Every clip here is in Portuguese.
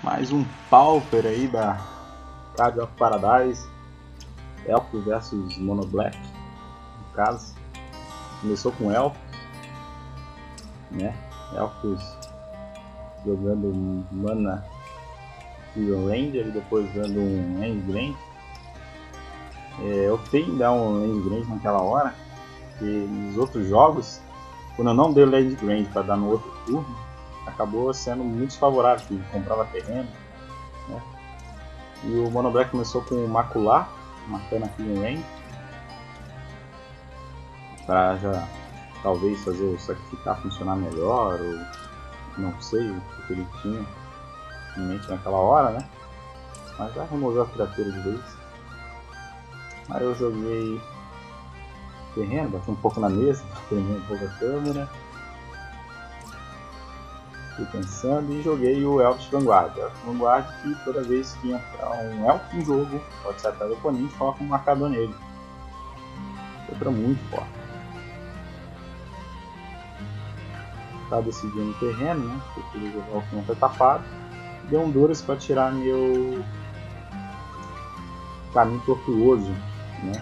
Mais um Pauper aí da Card of Paradise, Elfos versus Mono Black, no caso. Começou com Elfos, né? Elfos jogando um Mana Hero Ranger e depois dando um Land Grant. Eu optei em dar um Land Grant naquela hora, porque nos outros jogos, quando eu não dei o Land Grant para dar no outro turno, acabou sendo muito desfavorável, que comprava terreno, né? E o Mono Black começou com o Macular, matando aqui em range, para já talvez fazer o sacrificar funcionar melhor, ou não sei o que ele tinha em mente naquela hora, né? Mas já removeu a criatura de vez. Aí eu joguei terreno, bati um pouco na mesa, tremei um pouco a câmera. Fiquei pensando e joguei o Elfos Vanguard. Elfos Vanguard que toda vez que entrar um Elfo em jogo, pode ser até o oponente, coloca um marcador nele. Outra muito forte. Tá decidindo o terreno, né? Porque ele jogou o campo tapado. Deu um Duras para tirar meu caminho tortuoso, né?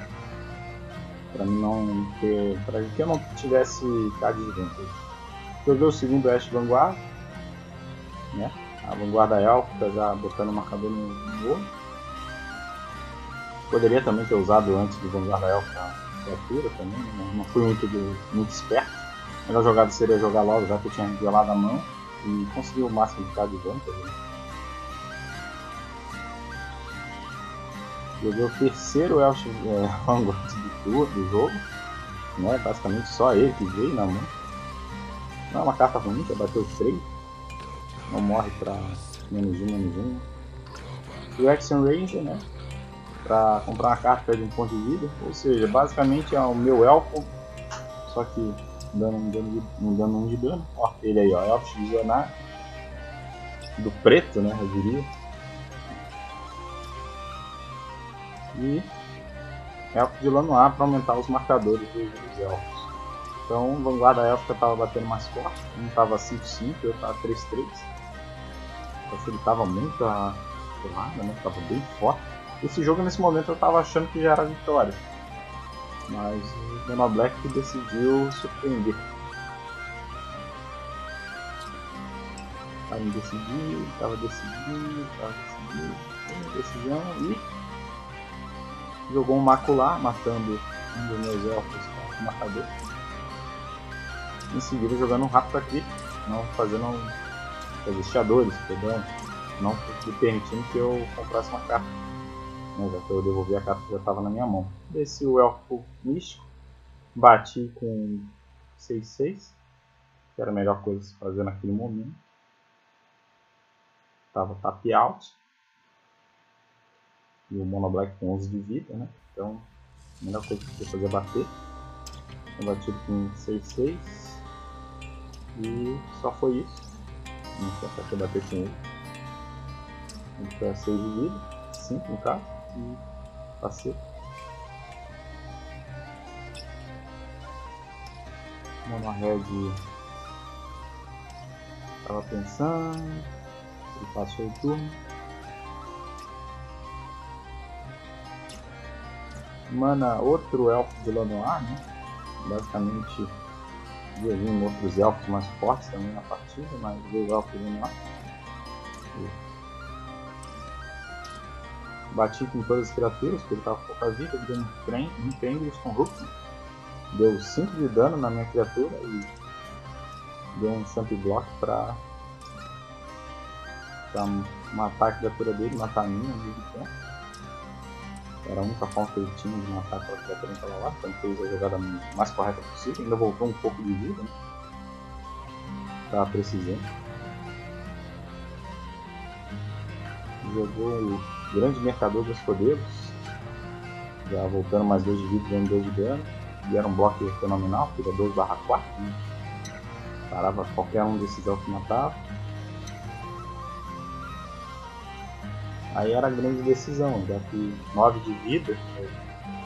Para mim não ter, para que eu não tivesse card de vantagem. Joguei o segundo Elfos Vanguard, né? A vanguarda élfica já botando o marcador no olho. Poderia também ter usado antes do vanguarda élfica a criatura também, né? Não fui muito esperto. A melhor jogada seria jogar logo, já que eu tinha revelado a mão e conseguir o máximo de card de vantagem. Joguei o terceiro Elfos Vanguard do jogo, né? Basicamente só ele que veio na mão. Não é uma carta ruim, já bateu 3. Não morre para -1/-1. E o Action Ranger, né? Para comprar uma carta perde um ponto de vida. Ou seja, basicamente é o meu elfo, só que dando um de dano. Ó, ele aí, ó, Elfos Visionário. Do preto, né? Eu diria. E Elfo de Lanoir para aumentar os marcadores dos elfos. Então, Vanguarda Élfica estava batendo mais forte. Um estava 5-5, eu estava 3-3. Então, ele estava muito porrada, né? Estava bem forte. Esse jogo, nesse momento, eu estava achando que já era vitória. Mas o Mono Black decidiu surpreender. Estava decidido, estava decidido, decisão e jogou um Macular, matando um dos meus elfos com o marcador. Em seguida jogando um Rapta Crítico, não fazendo estiadores, perdão, não permitindo que eu comprasse uma carta, né, já que eu devolvi a carta que já estava na minha mão. Desci o Elfo Místico, bati com 6-6, que era a melhor coisa a se fazer naquele momento. Estava tap out, e o Mono Black com 11 de vida, né? Então a melhor coisa que eu podia fazer é bater. Eu bati com 6-6 e só foi isso. Não sei se eu bater com ele. Ele foi a 6 de vida, 5 no caso, e passei. Mono Red estava pensando, ele passou o turno. Mana outro elfo de Lanoir, né? Basicamente veio outros elfos mais fortes também na partida, mas veio o elfo de Lanoir. Bati com todas as criaturas, porque ele estava com pouca vida, deu um Trembles com Hulk. Deu 5 de dano na minha criatura e deu um Champ Block para matar a criatura dele, matar a minha ao mesmo tempo. Era a única forma que ele tinha de matar aquela criatura naquela hora, então fez a jogada mais correta possível. Ainda voltou um pouco de vida, né? Estava precisando. Jogou o Grande Mercador dos Poderes, já voltando mais 2 de vida, dando 2 de dano. E era um bloco fenomenal, porque era 2/4, né? Parava qualquer um desses elfos que matava. Aí era a grande decisão, já que 9 de vida,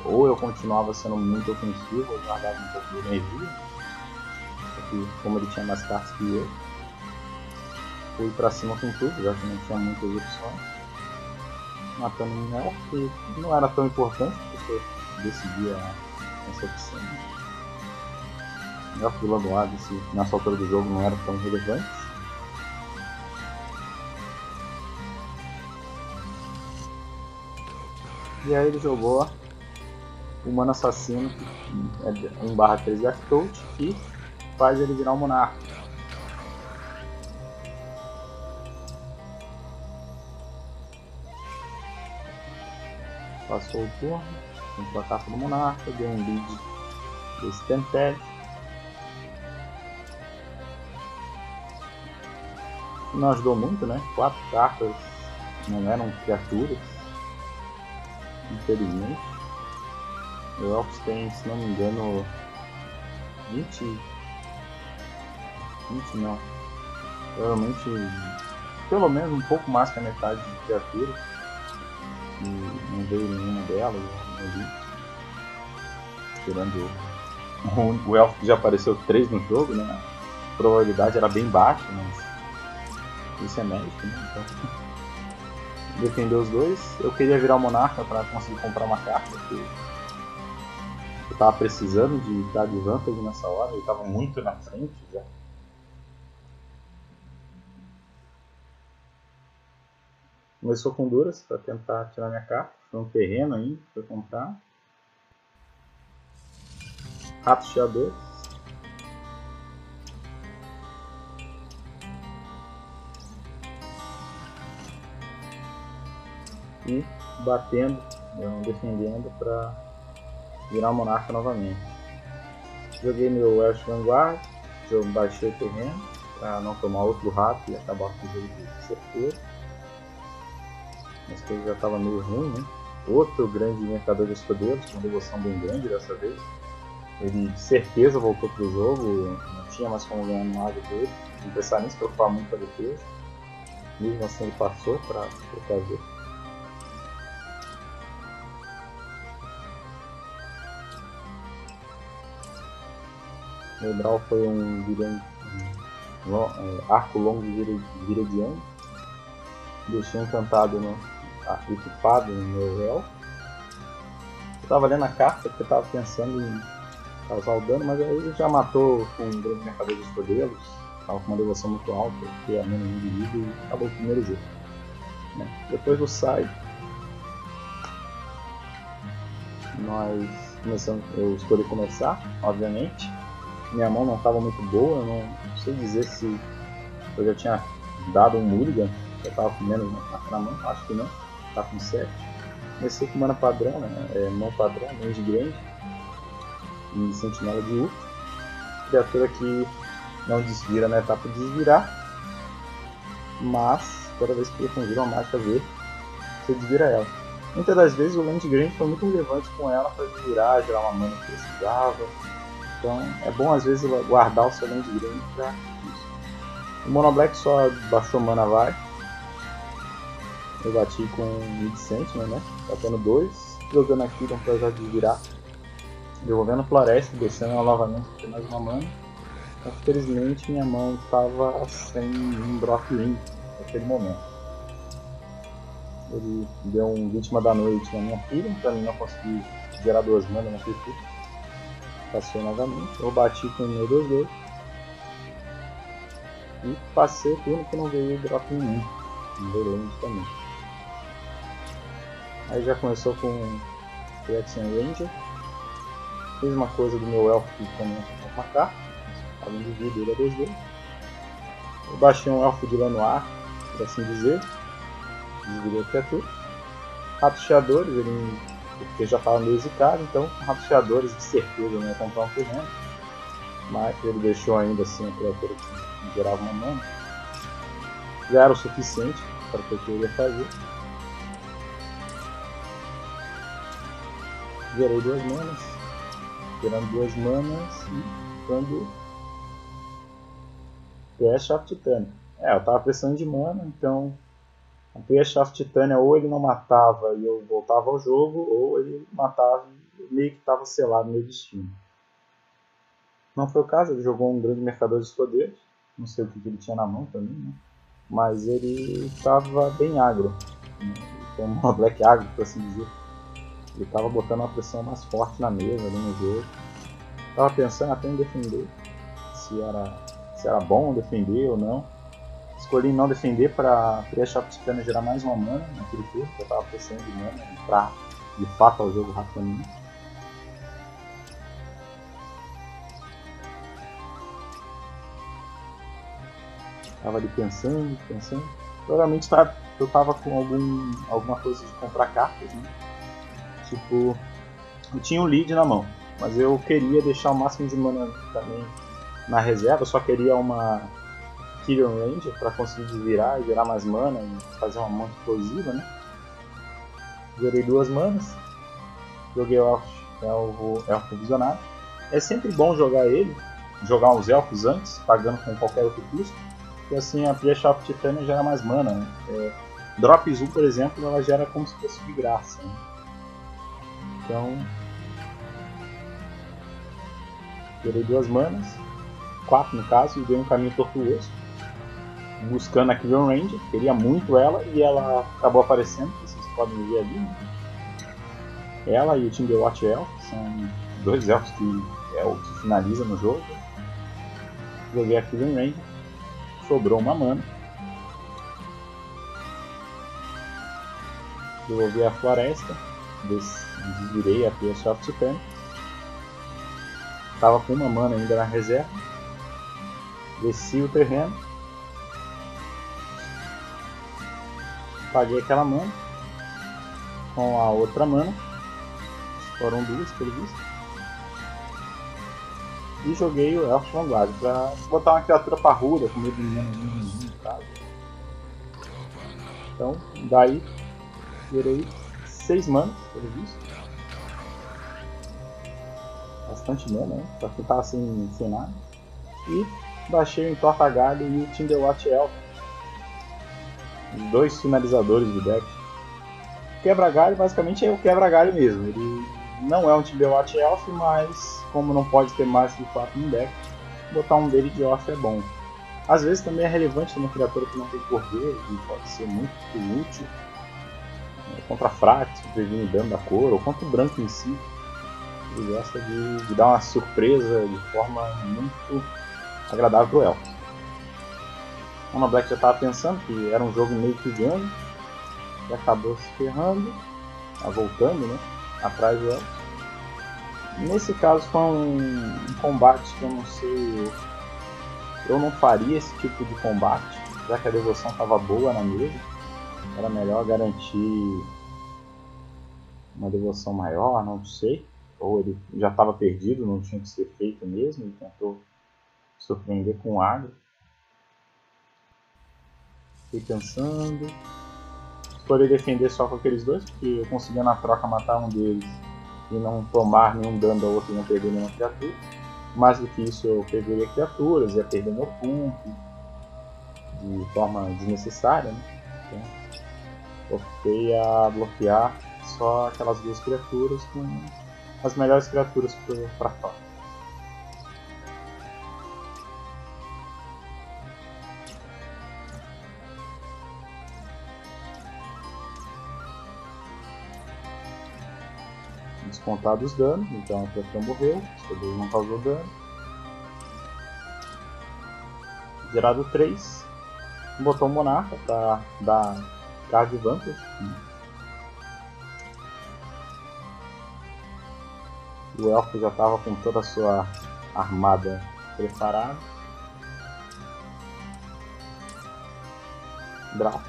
ou eu continuava sendo muito ofensivo, ou guardava um pouco de energia, porque como ele tinha mais cartas que eu, fui pra cima com tudo, já que não tinha muitas opções. Matando um elfo, que não era tão importante, porque eu decidi essa opção. O elfo do Lagoado, nessa altura do jogo, não era tão relevante. E aí ele jogou o Mano Assassino, que é 1/3 Deathtoad, e faz ele virar um monarca. Passou o turno, comprou a carta do monarca, deu um lead desse Tempest. Não ajudou muito, né? 4 cartas não eram criaturas, infelizmente. O Elfos tem, se não me engano, 20 não, provavelmente pelo menos um pouco mais que a metade de criaturas, e não veio nenhuma delas, não vi. Tirando o Elfo que já apareceu 3 no jogo, né? A probabilidade era bem baixa, mas isso é Magic, né? Então, defendeu os dois. Eu queria virar o Monarca para conseguir comprar uma carta, porque eu tava precisando de dar de vantagem nessa hora, ele tava muito na frente já. Começou com Duras para tentar tirar minha carta, foi um terreno ainda para comprar. Rato Chiador. E batendo, defendendo para virar o Monarca novamente. Joguei meu Welsh Vanguard, baixei o terreno para não tomar outro rato e acabar com o jogo de certeza. Mas que já estava meio ruim, né? Outro grande mercador de escudeiros, com uma devoção bem grande dessa vez. Ele de certeza voltou pro jogo, não tinha mais como ganhar no lado dele, não precisava nem se preocupar muito com a defesa. Mesmo assim ele passou para fazer. O Brawl foi um arco longo de Viridiano. Deixei encantado equipado no meu elfo. Eu tava lendo a carta porque eu tava pensando em causar o dano, mas aí ele já matou com um grande mercador de escudelos. Tava com uma devoção muito alta, que a menos de vida e acabou o primeiro jogo. Né? Depois do side, eu escolhi começar, obviamente. Minha mão não estava muito boa, eu não sei dizer se eu já tinha dado um mulligan, eu estava com menos na mão, acho que não, tá com 7. Comecei com mana padrão, né? Mão padrão, range grande e sentinela de ult. Criatura que não desvira na etapa de desvirar, mas toda vez que ele conjura uma mágica verde, você desvira ela. Muitas das vezes o land grande foi muito relevante com ela para desvirar, gerar uma mana que precisava. Então é bom às vezes guardar o seu land grande para isso. O Mono Black só baixou mana vai. Eu bati com Mid Sentinel, né? Batendo 2, jogando aqui então pra já desvirar. Devolvendo Floresta, deixando ela novamente ter mais uma mana. Infelizmente minha mão estava sem um drop in naquele momento. Ele deu um Vítima da Noite na minha pilha, para mim não conseguir gerar 2 mana naquele turno. Passou novamente, eu bati com o meu 2-2 e passei o turno que não veio drop in 1, não veio land também. Aí já começou com Reaction Ranger, mesma coisa do meu Elfo que também com uma carta, além de vida ele é 2-2. Eu baixei um Elfo de Lanoir, por assim dizer, desvirei a criatura. Ratos Cheadores, porque já estava meio zicado, então Ratos Cheadores de certeza não ia comprar um terreno, mas ele deixou ainda assim a criatura que gerava uma mana. Já era o suficiente para o que eu queria fazer. Gerei 2 manas, gerando 2 manas e dando Crash of Titânia. Eu tava precisando de mana, então a Crash of Titânia ou ele não matava e eu voltava ao jogo, ou ele matava e meio que estava selado no meu destino. Não foi o caso, ele jogou um grande mercador de escudeiros, não sei o que ele tinha na mão também, né? mas ele estava bem agro, né? Foi um Monoblack agro, por assim dizer. Ele estava botando uma pressão mais forte na mesa ali no jogo. Estava pensando até em defender, se era bom defender ou não. Escolhi não defender para Priest of Titannia gerar mais uma mana naquele turno, que eu estava precisando de mana para de fato ao jogo rapidamente. Tava ali pensando. Provavelmente eu tava com alguma coisa de comprar cartas, né? Tipo, eu tinha um lead na mão, mas eu queria deixar o máximo de mana também na reserva, eu só queria uma Killian Ranger para conseguir virar e gerar mais mana e fazer uma mão explosiva, né? Gerei 2 manas, joguei o Elfo Visionário. É sempre bom jogar os elfos antes, pagando com qualquer outro custo, e assim a Priest of Titannia gera mais mana. Né? Drop Azul, por exemplo, ela gera como se fosse de graça. Né? Então, gerei 2 manas, 4 no caso, e dei um caminho tortuoso, buscando a Killian Ranger, queria muito ela, e ela acabou aparecendo, que vocês podem ver ali. Né? Ela e o Timberwatch Elf são 2 elfos que é o que finaliza no jogo. Joguei a Killian Ranger, sobrou uma mana. Devolvi a floresta, desvirei a Priest of Titannia. Tava com uma mana ainda na reserva. Desci o terreno. Paguei aquela mana. Com a outra mana. Foram 2 pelo visto. E joguei o Elf Vanguard pra botar uma criatura parruda com medo de mana no caso. Então, daí gerei 6 mana pelo visto. Bastante mana, né? Pra quem tava sem nada. E baixei o Entorta-Galho e o Timberwatch Elf. Os 2 finalizadores do deck. O Quebra-Galho basicamente é o Quebra-Galho mesmo. Ele não é um Timberwatch Elf, mas como não pode ter mais que 4 no deck, botar um dele de off é bom. Às vezes também é relevante numa criatura que não tem cor verde, e pode ser muito útil. Contra Frax, previne dano da cor, ou contra o branco em si. Ele gosta de dar uma surpresa de forma muito agradável pro elfo. O Monoblack já estava pensando que era um jogo meio que ganho, e acabou se ferrando, voltando, né, atrás do elfo. Nesse caso foi um combate que eu não sei, eu não faria esse tipo de combate, já que a devoção estava boa na mesa, era melhor garantir uma devoção maior, não sei. Ou ele já estava perdido, não tinha que ser feito mesmo, e tentou surpreender com o agro. Fiquei pensando. Escolhi defender só com aqueles 2, porque eu conseguia na troca matar um deles e não tomar nenhum dano ao outro e não perder nenhuma criatura. Mais do que isso, eu perderia criaturas, ia perder meu pump de forma desnecessária. Né? Então, optei a bloquear só aquelas 2 criaturas com as melhores criaturas para fora. Descontado os danos, então a criatura morreu, o CD não causou dano. Gerado 3, botou um monarca para dar card advantage. O elfo já estava com toda a sua armada preparada. Draft.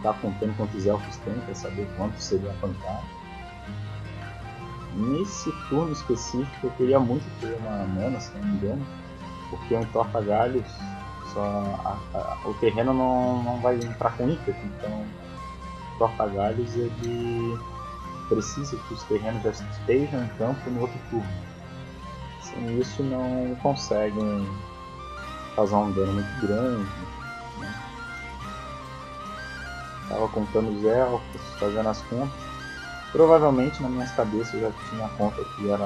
Tá contando quantos elfos tem para saber quanto seria a pancada. Nesse turno específico eu queria muito ter uma mana, se não me engano, porque o Entorta-Galhos o terreno não vai entrar com ímpeto, então o Entorta-Galhos ele precisa que os terrenos já estejam em campo no outro turno. Sem isso não conseguem causar um dano muito grande. Né? Estava contando os elfos, fazendo as contas. Provavelmente na minha cabeça eu já tinha a conta que eu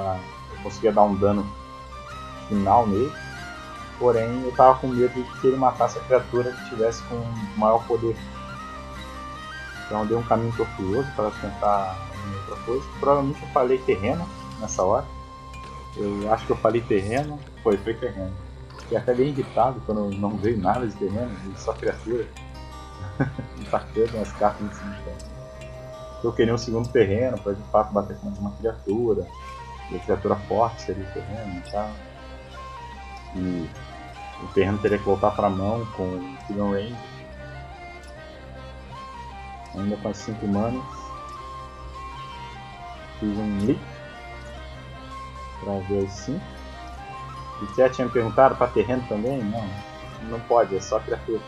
conseguia dar um dano final nele. Porém, eu tava com medo de que ele matasse a criatura que tivesse com maior poder. Então eu dei um caminho tortuoso para tentar outra coisa. Provavelmente eu falei terreno nessa hora. Eu acho que eu falei terreno. Foi terreno. Fiquei até bem irritado quando não veio nada de terreno, só criatura. Impactando as cartas no cemitério. Eu queria um segundo terreno para de fato bater com uma criatura. E a criatura forte seria o terreno e tal. E o terreno teria que voltar para a mão com o Killing Range. Ainda com as 5 manas. Fiz um leak para ver as 5. E você já tinha me perguntado para terreno também? Não, não pode, é só criatura.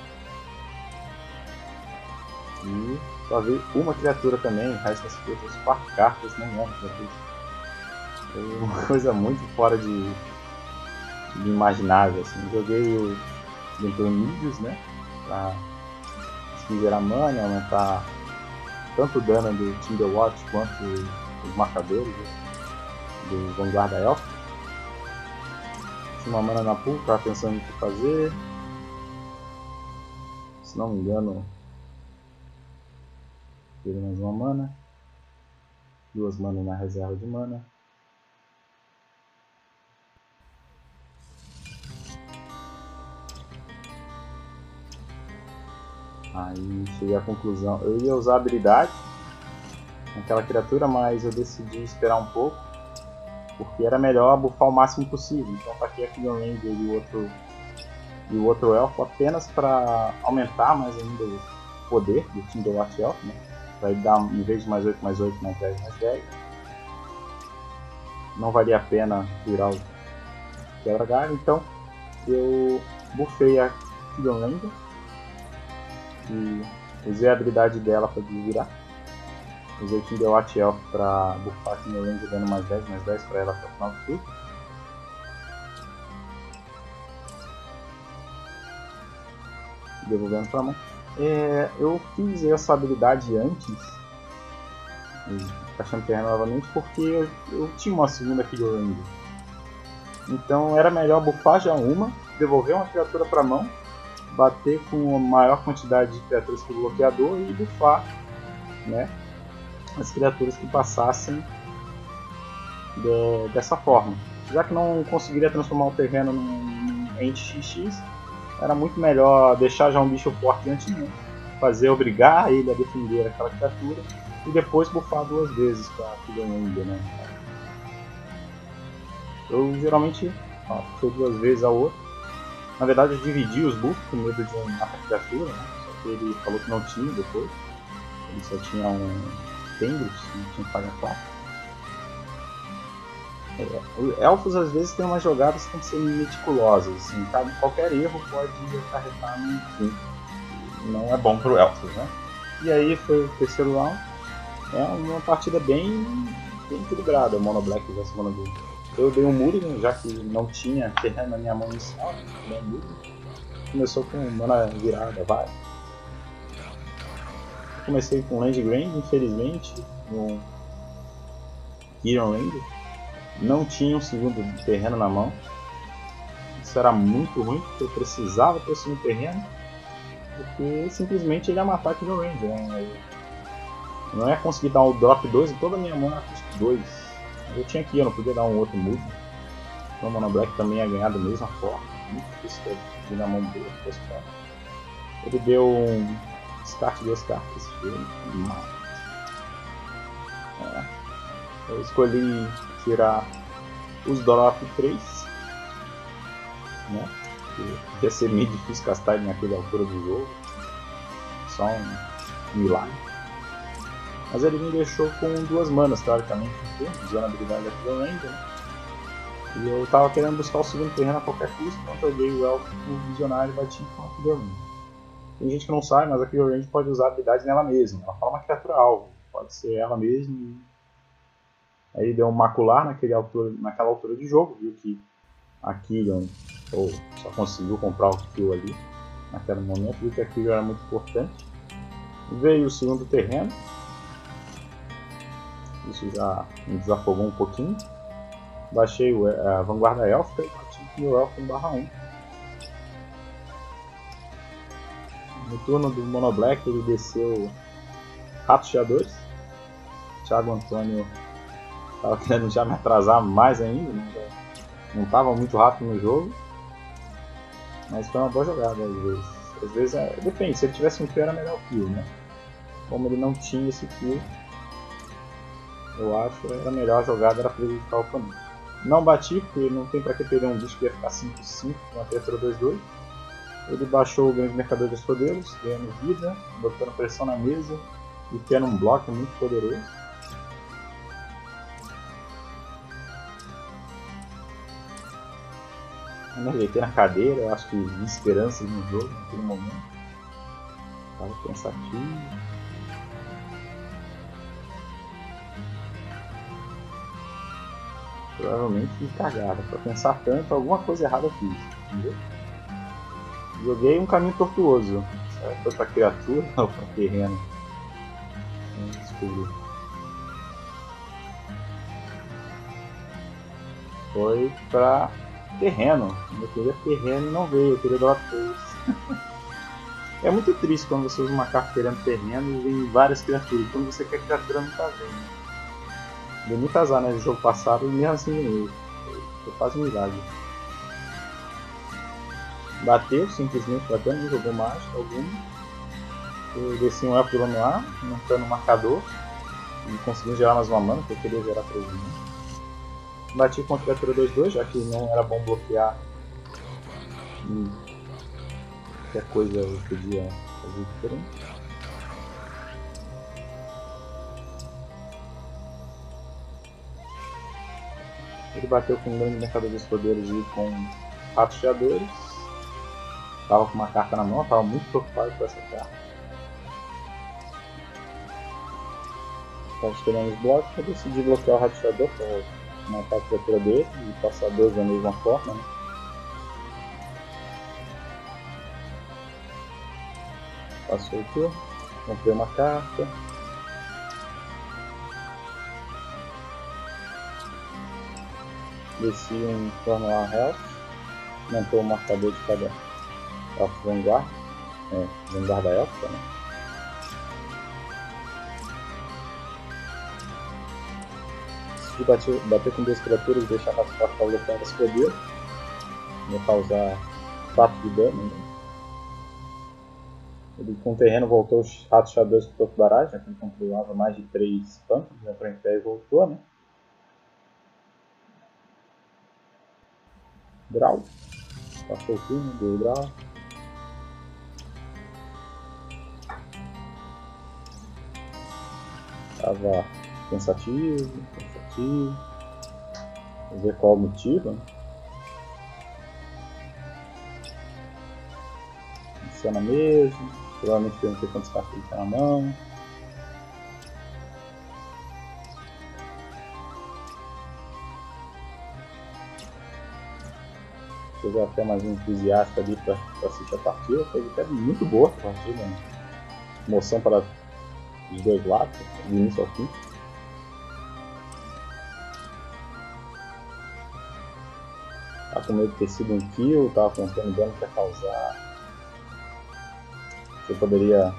E só vi uma criatura também, o resto das outras 4 cartas não é criatura. Foi uma coisa muito fora de imaginável. Assim. Joguei o Ventormídeos, né? Pra gerar mana, aumentar tanto o dano do Tinderwatch quanto os marcadores, né? Do Vanguarda Elf. Tinha uma mana na pool, tava pensando no que fazer. Se não me engano, teve mais uma mana. 2 manas na reserva de mana. Aí cheguei à conclusão, eu ia usar a habilidade naquela criatura, mas eu decidi esperar um pouco, porque era melhor buffar o máximo possível. Então taquei aqui o Ranger e o outro elfo apenas para aumentar mais ainda o poder do Tinderwatch Elf, né? Para ele dar, em vez de mais 8, mais 8, mais 10, mais 10. Não valia a pena virar o quebra-galho, então eu buffei a Killing Ranger e usei a habilidade dela para desvirar. Usei o Tinderwatch Elf para buffar aqui no range, dando mais 10 para ela até o final do turno. Devolvendo para a mão. Eu fiz essa habilidade antes, achando terreno novamente, porque eu tinha uma segunda Killing Ranger. Então era melhor buffar já uma, devolver uma criatura para a mão, bater com a maior quantidade de criaturas que o bloqueador e buffar, né, as criaturas que passassem dessa forma. Já que não conseguiria transformar o terreno em ente XX, era muito melhor deixar já um bicho forte antes de fazer obrigar ele a defender aquela criatura e depois buffar 2 vezes para Killing Ranger, né? Eu geralmente buffei 2 vezes a outra. Na verdade eu dividi os buffs com medo de matar a criatura, né? Só que ele falou que não tinha depois. Ele só tinha um Tendrils, não tinha que pagar 4. Elfos às vezes tem umas jogadas que tem que ser meticulosas, assim, tá? Qualquer erro pode acarretar no fim. Não é bom pro Elfos, né? E aí foi o terceiro round. É uma partida bem equilibrada, Mono Black versus Mono Green. Eu dei um Mulligan, já que não tinha terreno na minha mão inicial, dei um Mulligan. Começou com mana virada, vai. Comecei com Land Grant, infelizmente, no Killing Ranger. Não tinha um segundo terreno na mão. Isso era muito ruim, porque eu precisava ter o segundo terreno, porque simplesmente ele ia matar Killing Ranger, né? Não ia conseguir dar o drop 2 e toda a minha mana custa 2. Eu tinha que ir, eu não podia dar um outro move. Então o Mono Black também ia ganhar da mesma forma. Muito difícil de na mão dele. Ele deu um descarte 2 cartas. Eu escolhi tirar os drop 3, né? Ia ser meio difícil castar ele naquela altura do jogo. Só um milagre. Mas ele me deixou com 2 manas, teoricamente, usando a habilidade da Killing Ranger, né? E eu tava querendo buscar o segundo terreno a qualquer custo, então eu joguei o Elfo pro Visionário e bati com a Killing Ranger. Tem gente que não sabe, mas a Killing Ranger pode usar a habilidade nela mesma. Ela fala uma criatura alvo, pode ser ela mesma. Aí deu um macular naquela altura de jogo, viu que a Killing só conseguiu comprar o kill ali naquele momento, viu que a Killing era muito importante. Veio o segundo terreno. Isso já me desafogou um pouquinho. Baixei a Vanguarda Élfica e bati e o Elfo 1/1. No turno do Mono Black ele desceu Ratos Chiadores. Thiago Antônio estava querendo já me atrasar mais ainda, não estava muito rápido no jogo, mas foi uma boa jogada às vezes. Às vezes depende, se ele tivesse um kill era melhor kill, né? Como ele não tinha esse kill, eu acho que era melhor a jogada era prejudicar o oponente. Não bati, porque não tem pra que perder um bicho que ia ficar 5/5 com uma criatura 2/2. Ele baixou o Grande Mercador dos Poderes, ganhando vida, botando pressão na mesa e tendo um bloco muito poderoso. Eu me ajeitei na cadeira, eu acho que vi esperanças no jogo naquele momento. Estava pensativo. Provavelmente cagada. Pra pensar tanto, alguma coisa errada eu fiz, entendeu? Joguei um caminho tortuoso. Será que foi pra criatura ou pra terreno? Vamos descobrir. Foi pra terreno. Eu queria terreno e não veio, eu queria doar 3. É muito triste quando você usa uma carta querendo terreno e vem várias criaturas. Quando você quer criatura não tá vendo. Deu muito azar no jogo passado e mesmo assim ganhei. Foi quase um milagre. Bateu, simplesmente bateu, não jogou mágica alguma. Eu desci um elfo no ar, montando um marcador. E consegui gerar mais uma mana, porque eu queria gerar 3 manas. Bati contra a criatura 2/2, já que não era bom bloquear. E qualquer coisa eu podia fazer diferente. Ele bateu com um grande mercador dos poderes e com ratos chiadores. Tava com uma carta na mão, tava muito preocupado com essa carta. Estava esperando os blocos, eu decidi bloquear o rato chiador para matar a criatura dele e passar 2 da mesma forma, né? Passou o turno, comprei uma carta. Desci um Formular Health, montou o marcador de cada Elf Vanguard, Vanguard da Elfa, né? Decidi bater com 2 criaturas e deixar a carta para bloquear esse poder. Ia causar 4 de dano, né? Ele com o terreno voltou os ratos chiadores para o topo da barragem, já que ele controlava mais de 3 pântanos, entrou em pé e voltou, né? Draw. Passou o turno, deu draw. Tava pensativo. Vou ver qual o motivo, né? Funciona mesmo. Provavelmente perguntei quantos cartas ele tem na mão. Teve até mais um entusiasta ali para assistir a partida. Foi até muito boa a partida, né? Emoção para os dois lados, do início ao fim. Tava com medo de ter sido um kill, tava pensando no dano que ia causar. Eu poderia.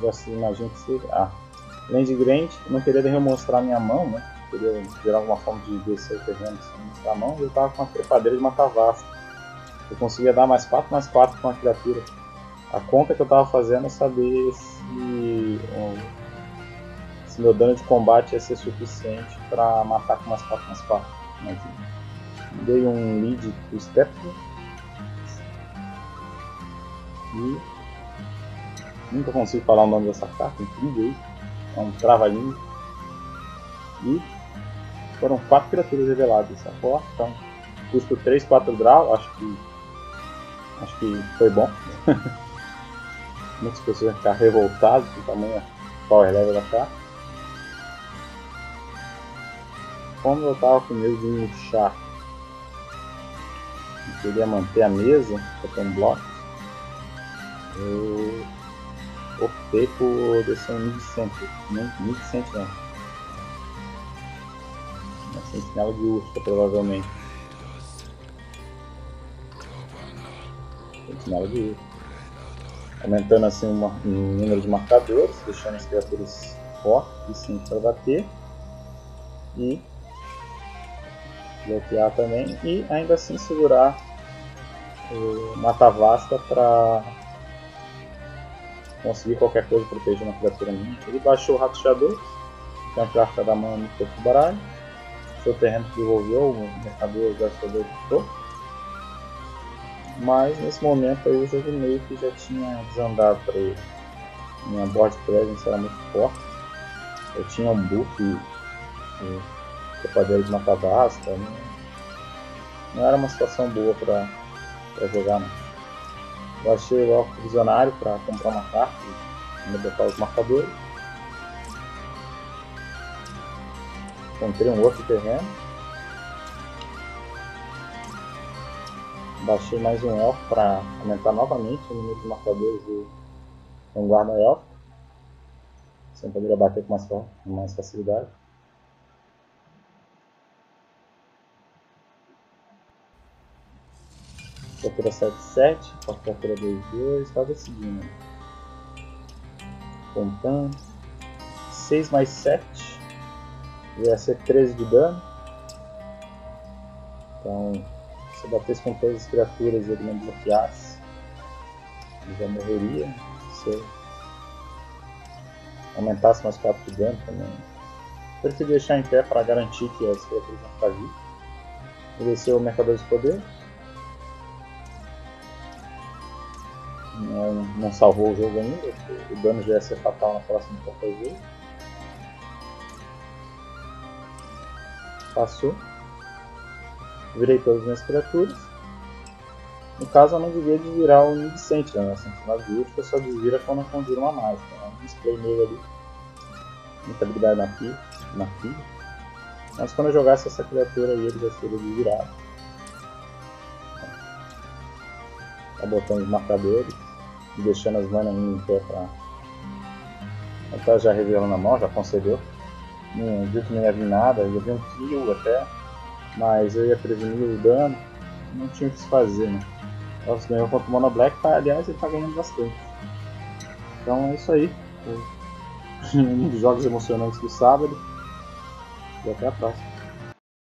Já se imagina que seria. Além de Grand, não queria remostrar minha mão, né? Queria gerar alguma forma de descer o terreno sem mostrar a mão. E eu tava com uma trepadeira de matar vasta. Eu conseguia dar mais 4 com a criatura. A conta que eu tava fazendo é saber se meu dano de combate ia ser suficiente para matar com mais 4. Mas dei um lead pro Stepper e nunca consigo falar o nome dessa carta, incrível isso. É um trava-língua. E foram 4 criaturas reveladas dessa porta, então custo 3, 4 draw, acho que foi bom. Muitas pessoas vão ficar revoltadas com o tamanho power level da carta. Como eu tava com medo de murchar e queria manter a mesa para ter um bloco, eu optei por descer um mid-cent não. Uma sentinela de ursa, provavelmente. Sentinela de Urso. Aumentando assim o número de marcadores, deixando as criaturas fortes e simples para bater. E bloquear também. E ainda assim segurar o Mata-Vasta para conseguir qualquer coisa proteger uma criatura minha. Ele baixou o Ratchador, que é uma carta da mão no topo do baralho. Seu terreno que devolveu, o mercador gastador de topo. Mas nesse momento aí o jogo meio que já tinha desandado para ele. Minha board presence era muito forte. Eu tinha um buff Trepadeira de Mata-Vasta. Não era uma situação boa para jogar não. Eu achei o Elfo Visionário para comprar uma carta e botar os marcadores. Encontrei um outro terreno. Baixei mais um elfo para aumentar novamente o número de marcadores do Vanguarda Elfo. Assim poderia bater com mais facilidade. Criatura 7-7, criatura 2-2, está decidindo. Contando. 6 mais 7 ia ser 13 de dano. Então, se eu batesse com todas as criaturas e ele não bloqueasse, ele já morreria. Se eu aumentasse mais 4 de dano também. Preferi deixar em pé para garantir que as criaturas vão ficar vivas. Vou descer o Mercador de Poder. Não salvou o jogo ainda, o dano já ia ser fatal na próxima qualquer vez. Passou. Virei todas as minhas criaturas. No caso eu não devia desvirar o Indicente, né? Sentinela de Urso só desvira quando eu conjuro uma mágica. Né? Um display meio ali. Muita habilidade na pilha. Mas quando eu jogasse essa criatura aí ele já seria desvirado. Tá botando os marcadores. E deixando as manas em pé pra... Ele tá já revelando a mão, já concedeu. Não viu que não ia vir nada, ia vir um kill até. Mas eu ia prevenir o dano. Não tinha o que se fazer, né? Nossa, ganhou contra o Mono Black, aliás ele tá ganhando bastante. Então é isso aí. Um dos jogos emocionantes do sábado. E até a próxima.